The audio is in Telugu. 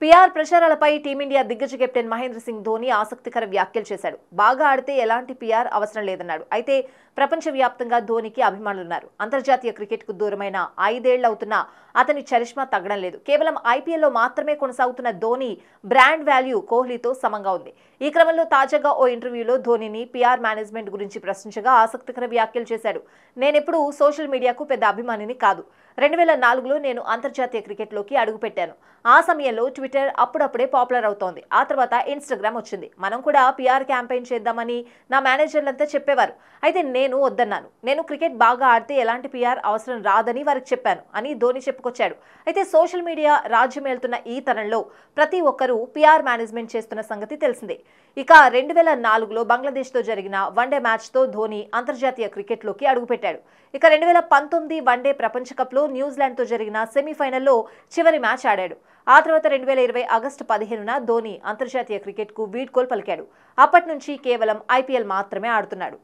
పీఆర్ ప్రచారాలపై టీమిండియా దిగ్గజ కెప్టెన్ మహేంద్ర సింగ్ ధోని ఆసక్తికర వ్యాఖ్యలు చేశాడు. బాగా ఆడితే ఎలాంటి పీఆర్ అవసరం లేదన్నాడు. అయితే ప్రపంచవ్యాప్తంగా ధోనికి అభిమానులున్నారు. అంతర్జాతీయ క్రికెట్కు దూరమైన 5 ఏళ్లు అవుతున్నా అతని చరిష్మా తగ్గడం లేదు. కేవలం ఐపీఎల్లో మాత్రమే కొనసాగుతున్న ధోని బ్రాండ్ వాల్యూ కోహ్లీతో సమంగా ఉంది. ఈ క్రమంలో తాజాగా ఓ ఇంటర్వ్యూలో ధోనిని పీఆర్ మేనేజ్మెంట్ గురించి ప్రశ్నించగా ఆసక్తికర వ్యాఖ్యలు చేశాడు. నేనెప్పుడూ సోషల్ మీడియాకు పెద్ద అభిమానిని కాదు. 2004లో నేను అంతర్జాతీయ క్రికెట్లోకి అడుగుపెట్టాను. ఆ సమయంలో ట్విట్టర్ అప్పుడప్పుడే పాపులర్ అవుతోంది. ఆ తర్వాత ఇన్స్టాగ్రామ్ వచ్చింది. మనం కూడా పీఆర్ క్యాంపెయిన్ చేద్దామని నా మేనేజర్లంతా చెప్పేవారు. అయితే నేను వద్దన్నాను. నేను క్రికెట్ బాగా ఆడితే ఎలాంటి పీఆర్ అవసరం రాదని వారికి చెప్పాను అని ధోని చెప్పుకొచ్చాడు. అయితే సోషల్ మీడియా రాజ్యమేలుతున్న ఈ తరంలో ప్రతి ఒక్కరూ పీఆర్ మేనేజ్మెంట్ చేస్తున్న సంగతి తెలిసిందే. ఇక 2004లో బంగ్లాదేశ్తో జరిగిన వన్డే మ్యాచ్తో ధోని అంతర్జాతీయ క్రికెట్లోకి అడుగుపెట్టాడు. ఇక 2019 వన్డే ప్రపంచ కప్లో న్యూజిలాండ్తో జరిగిన సెమీఫైనల్లో చివరి మ్యాచ్ ఆడాడు. ఆ తర్వాత 2020 ఆగస్టు 15న ధోని అంతర్జాతీయ క్రికెట్కు వీడ్కోలు పలికాడు. అప్పటి నుంచి కేవలం ఐపీఎల్ మాత్రమే ఆడుతున్నాడు.